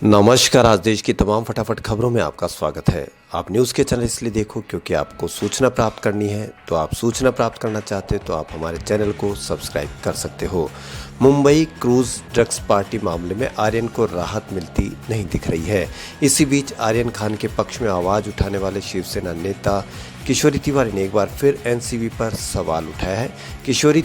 नमस्कार। आज देश की तमाम फटाफट खबरों में आपका स्वागत है। आप न्यूज़ के चैनल इसलिए देखो क्योंकि आपको सूचना प्राप्त करनी है। तो आप सूचना प्राप्त करना चाहते हो तो आप हमारे चैनल को सब्सक्राइब कर सकते हो। मुंबई क्रूज ड्रग्स पार्टी मामले में आर्यन को राहत मिलती नहीं दिख रही है। इसी बीच आर्यन खान के पक्ष में आवाज़ उठाने वाले शिवसेना नेता किशोरी तिवारी ने एक बार फिर एनसीबी पर सवाल उठाया है। किशोरी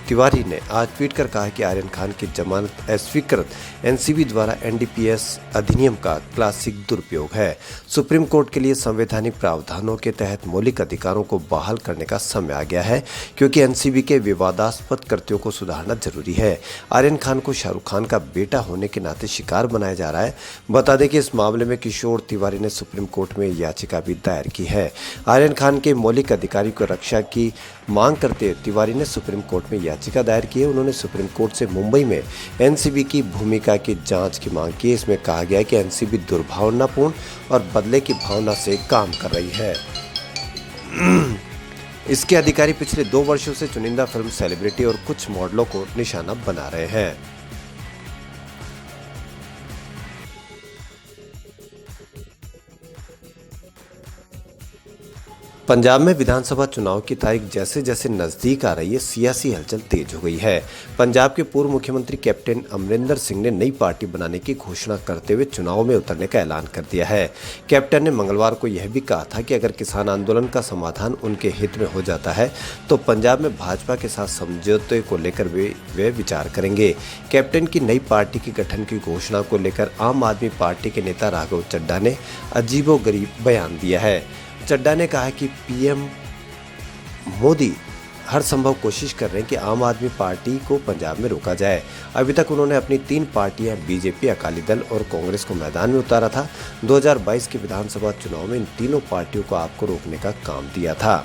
तिवारी ने आज ट्वीट कर कहा कि आर्यन खान की जमानत अस्वीकृत एनसीबी द्वारा एनडीपीएस अधिनियम का क्लासिक दुरुपयोग है। सुप्रीम कोर्ट के लिए संवैधानिक प्रावधानों के तहत मौलिक अधिकारों को बहाल करने का समय आ गया है, क्योंकि एनसीबी के विवादास्पद कृत्यों को सुधारना जरूरी है। आर्यन खान को शाहरुख खान का बेटा होने के नाते शिकार बनाया जा रहा है। बता दें कि इस मामले में किशोर तिवारी ने सुप्रीम कोर्ट में याचिका भी दायर की है। आर्यन खान के मौलिक अधिकारों की रक्षा की मांग करते हुए तिवारी ने सुप्रीम कोर्ट में याचिका दायर की है। उन्होंने सुप्रीम कोर्ट से मुंबई में एनसीबी की भूमिका की जांच की मांग की है। इसमें कहा गया है कि एनसीबी दुर्भावनापूर्ण और बदले की भावना से काम कर रही है। इसके अधिकारी पिछले 2 वर्षों से चुनिंदा फिल्म सेलिब्रिटी और कुछ मॉडलों को निशाना बना रहे हैं। पंजाब में विधानसभा चुनाव की तारीख जैसे जैसे नजदीक आ रही है, सियासी हलचल तेज हो गई है। पंजाब के पूर्व मुख्यमंत्री कैप्टन अमरिंदर सिंह ने नई पार्टी बनाने की घोषणा करते हुए चुनाव में उतरने का ऐलान कर दिया है। कैप्टन ने मंगलवार को यह भी कहा था कि अगर किसान आंदोलन का समाधान उनके हित में हो जाता है तो पंजाब में भाजपा के साथ समझौते को लेकर वे विचार करेंगे। कैप्टन की नई पार्टी के गठन की घोषणा को लेकर आम आदमी पार्टी के नेता राघव चड्ढा ने अजीबोगरीब बयान दिया है। चड्ढा ने कहा कि पीएम मोदी हर संभव कोशिश कर रहे हैं कि आम आदमी पार्टी को पंजाब में रोका जाए। अभी तक उन्होंने अपनी 3 पार्टियां बीजेपी, अकाली दल और कांग्रेस को मैदान में उतारा था। 2022 के विधानसभा चुनाव में इन तीनों पार्टियों को आपको रोकने का काम दिया था।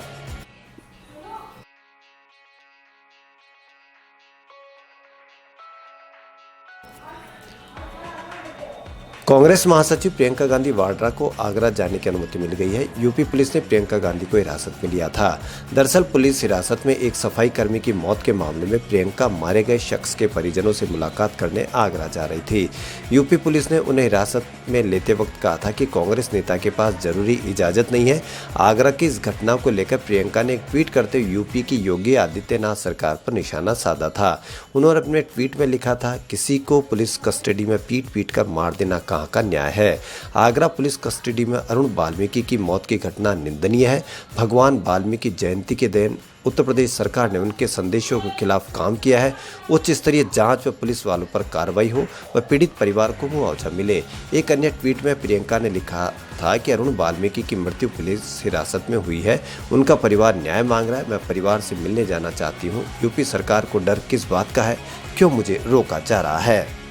कांग्रेस महासचिव प्रियंका गांधी वाड्रा को आगरा जाने की अनुमति मिल गई है। यूपी पुलिस ने प्रियंका गांधी को हिरासत में लिया था। दरअसल पुलिस हिरासत में एक सफाई कर्मी की मौत के मामले में प्रियंका मारे गए शख्स के परिजनों से मुलाकात करने आगरा जा रही थी। यूपी पुलिस ने उन्हें हिरासत में लेते वक्त कहा था कि कांग्रेस नेता के पास जरूरी इजाजत नहीं है। आगरा की इस घटना को लेकर प्रियंका ने एक ट्वीट करते हुए यूपी की योगी आदित्यनाथ सरकार पर निशाना साधा था। उन्होंने अपने ट्वीट में लिखा था, किसी को पुलिस कस्टडी में पीट कर मार देना का न्याय है। आगरा पुलिस कस्टडी में अरुण वाल्मीकि की मौत की घटना निंदनीय है। भगवान वाल्मीकि जयंती के दिन उत्तर प्रदेश सरकार ने उनके संदेशों के खिलाफ काम किया है। उच्च स्तरीय जांच व पुलिस वालों पर कार्रवाई हो व पीड़ित परिवार को मुआवजा मिले। एक अन्य ट्वीट में प्रियंका ने लिखा था कि अरुण वाल्मीकि की मृत्यु पुलिस हिरासत में हुई है। उनका परिवार न्याय मांग रहा है। मैं परिवार से मिलने जाना चाहती हूँ। यूपी सरकार को डर किस बात का है? क्यों मुझे रोका जा रहा है?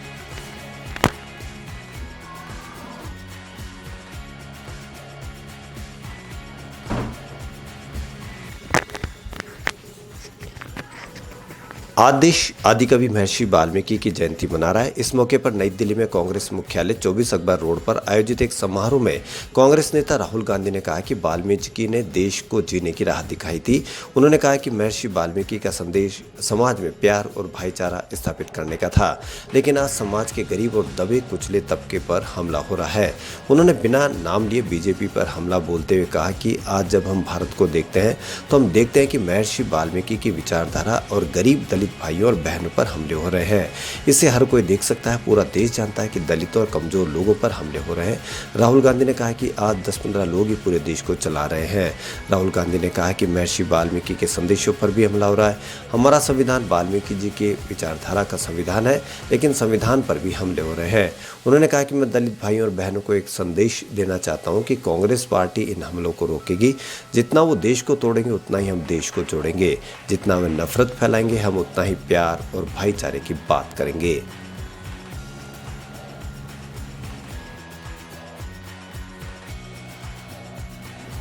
आज देश आदिकवि महर्षि वाल्मीकि की जयंती मना रहा है। इस मौके पर नई दिल्ली में कांग्रेस मुख्यालय 24 अकबर रोड पर आयोजित एक समारोह में कांग्रेस नेता राहुल गांधी ने कहा कि वाल्मीकि ने देश को जीने की राह दिखाई थी। उन्होंने कहा कि महर्षि वाल्मीकि का संदेश समाज में प्यार और भाईचारा स्थापित करने का था, लेकिन आज समाज के गरीब और दबे कुचले तबके पर हमला हो रहा है। उन्होंने बिना नाम लिए बीजेपी पर हमला बोलते हुए कहा कि आज जब हम भारत को देखते हैं तो हम देखते हैं कि महर्षि वाल्मीकि की विचारधारा और गरीब दलित भाइयों और बहनों पर हमले हो रहे हैं। इसे हर कोई देख सकता है। पूरा देश जानता है कि दलितों और कमजोर लोगों पर हमले हो रहे हैं। राहुल गांधी ने कहा कि आज 10-15 लोग ही पूरे देश को चला रहे हैं। राहुल गांधी ने कहा कि महर्षि वाल्मीकि के संदेशों पर भी हमला हो रहा है। हमारा संविधान वाल्मीकि जी के विचारधारा का संविधान है, लेकिन संविधान पर भी हमले हो रहे हैं। उन्होंने कहा कि मैं दलित भाइयों और बहनों को एक संदेश देना चाहता हूं कि कांग्रेस पार्टी इन हमलों को रोकेगी। जितना वो देश को तोड़ेंगे उतना ही हम देश को जोड़ेंगे। जितना वे नफरत फैलाएंगे हम उतना ही प्यार और भाईचारे की बात करेंगे।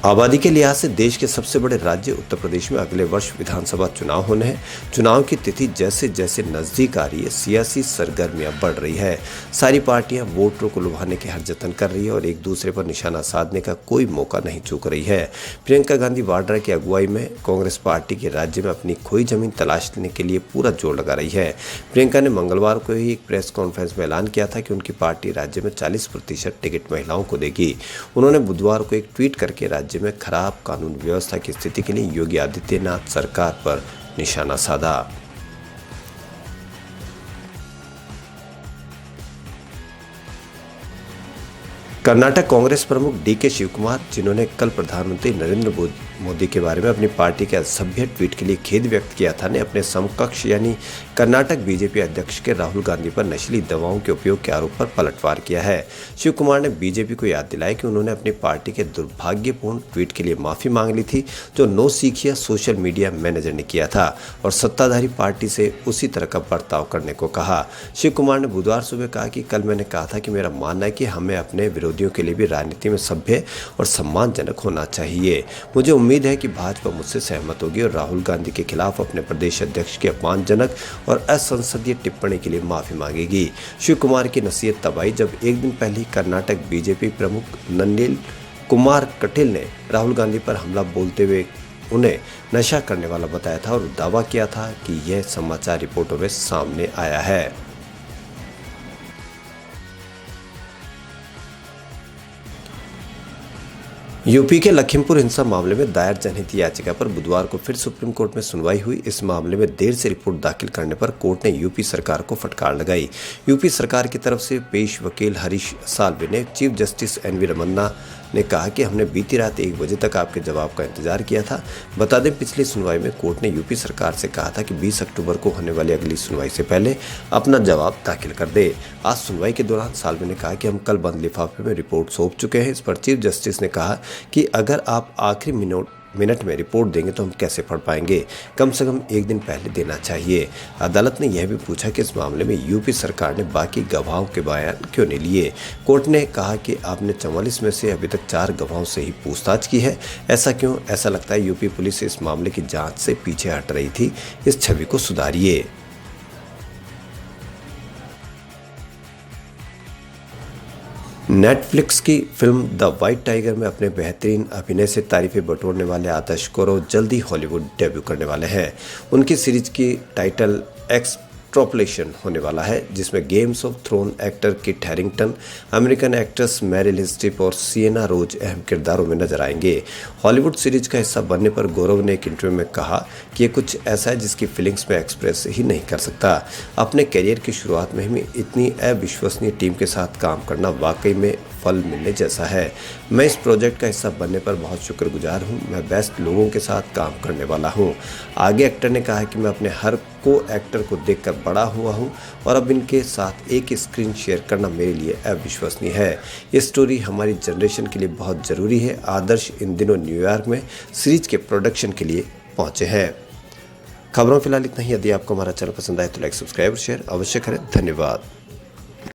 आबादी के लिहाज से देश के सबसे बड़े राज्य उत्तर प्रदेश में अगले वर्ष विधानसभा चुनाव होने हैं। चुनाव की तिथि जैसे जैसे नजदीक आ रही है, सियासी सरगर्मियां बढ़ रही है। सारी पार्टियां वोटरों को लुभाने के हर जतन कर रही है और एक दूसरे पर निशाना साधने का कोई मौका नहीं चूक रही है। प्रियंका गांधी वाड्रा की अगुवाई में कांग्रेस पार्टी के राज्य में अपनी खोई जमीन तलाश लेने के लिए पूरा जोर लगा रही है। प्रियंका ने मंगलवार को ही एक प्रेस कॉन्फ्रेंस में ऐलान किया था कि उनकी पार्टी राज्य में 40% टिकट महिलाओं को देगी। उन्होंने बुधवार को एक ट्वीट करके राज्य में खराब कानून व्यवस्था की स्थिति के लिए योगी आदित्यनाथ सरकार पर निशाना साधा। कर्नाटक कांग्रेस प्रमुख डीके शिवकुमार, जिन्होंने कल प्रधानमंत्री नरेंद्र मोदी के बारे में अपनी पार्टी के असभ्य ट्वीट के लिए खेद व्यक्त किया था, ने अपने समकक्ष यानी कर्नाटक बीजेपी अध्यक्ष के राहुल गांधी पर नशीली दवाओं के उपयोग के आरोप पर पलटवार किया है। शिवकुमार ने बीजेपी को याद दिलाया कि उन्होंने अपनी पार्टी के दुर्भाग्यपूर्ण ट्वीट के लिए माफी मांग ली थी, जो नौसिखिया सोशल मीडिया मैनेजर ने किया था, और सत्ताधारी पार्टी से उसी तरह का बर्ताव करने को कहा। शिवकुमार ने बुधवार सुबह कहा कि कल मैंने कहा था कि मेरा मानना है कि हमें अपने विरोधियों के लिए भी राजनीति में सभ्य और सम्मानजनक होना चाहिए। मुझे उम्मीद है कि भाजपा मुझसे सहमत होगी और राहुल गांधी के खिलाफ अपने प्रदेश अध्यक्ष की अपमानजनक और असंसदीय टिप्पणी के लिए माफी मांगेगी। शिव कुमार की नसीहत तब आई जब एक दिन पहले कर्नाटक बीजेपी प्रमुख नंदिल कुमार कटील ने राहुल गांधी पर हमला बोलते हुए उन्हें नशा करने वाला बताया था और दावा किया था कि यह समाचार रिपोर्टों में सामने आया है। यूपी के लखीमपुर हिंसा मामले में दायर जनहित याचिका पर बुधवार को फिर सुप्रीम कोर्ट में सुनवाई हुई। इस मामले में देर से रिपोर्ट दाखिल करने पर कोर्ट ने यूपी सरकार को फटकार लगाई। यूपी सरकार की तरफ से पेश वकील हरीश साल्वे ने चीफ जस्टिस एनवी रमन्ना ने कहा कि हमने बीती रात 1 बजे तक आपके जवाब का इंतजार किया था। बता दें, पिछली सुनवाई में कोर्ट ने यूपी सरकार से कहा था कि 20 अक्टूबर को होने वाली अगली सुनवाई से पहले अपना जवाब दाखिल कर दे। आज सुनवाई के दौरान साल्वे ने कहा कि हम कल बंद लिफाफे में रिपोर्ट सौंप चुके हैं। इस पर चीफ जस्टिस ने कहा कि अगर आप आखिरी मिनट में रिपोर्ट देंगे तो हम कैसे पढ़ पाएंगे, कम से कम 1 दिन पहले देना चाहिए। अदालत ने यह भी पूछा कि इस मामले में यूपी सरकार ने बाकी गवाहों के बयान क्यों नहीं लिए। कोर्ट ने कहा कि आपने 44 में से अभी तक 4 गवाहों से ही पूछताछ की है। ऐसा क्यों? ऐसा लगता है यूपी पुलिस इस मामले की जांच से पीछे हट रही थी। इस छवि को सुधारिए। नेटफ्लिक्स की फिल्म द व्हाइट टाइगर में अपने बेहतरीन अभिनय से तारीफें बटोरने वाले आदर्श कौरव जल्दी हॉलीवुड डेब्यू करने वाले हैं। उनकी सीरीज की टाइटल एक्सट्रॉपलेशन होने वाला है, जिसमें games of throne actor Kit Harington, American actress Meryl Streep और सिएना रोज अहम किरदारों में नजर आएंगे। हॉलीवुड सीरीज का हिस्सा बनने पर गौरव ने एक इंटरव्यू में कहा कि ये कुछ ऐसा है जिसकी फीलिंग्स में एक्सप्रेस ही नहीं कर सकता। अपने करियर की शुरुआत में ही इतनी अविश्वसनीय टीम के साथ काम करना वाकई में फल मिलने जैसा है। मैं इस प्रोजेक्ट का हिस्सा बनने पर बहुत शुक्रगुजार हूँ। मैं बेस्ट लोगों के साथ काम करने वाला हूँ। आगे एक्टर ने कहा कि मैं अपने हर को एक्टर को देखकर बड़ा हुआ हूँ और अब इनके साथ एक स्क्रीन शेयर करना मेरे लिए अविश्वसनीय है। ये स्टोरी हमारी जनरेशन के लिए बहुत ज़रूरी है। आदर्श इन दिनों न्यूयॉर्क में सीरीज के प्रोडक्शन के लिए पहुँचे हैं। खबरों फिलहाल इतना ही। यदि आपको हमारा चैनल पसंद आए तो लाइक, सब्सक्राइब और शेयर अवश्य करें। धन्यवाद।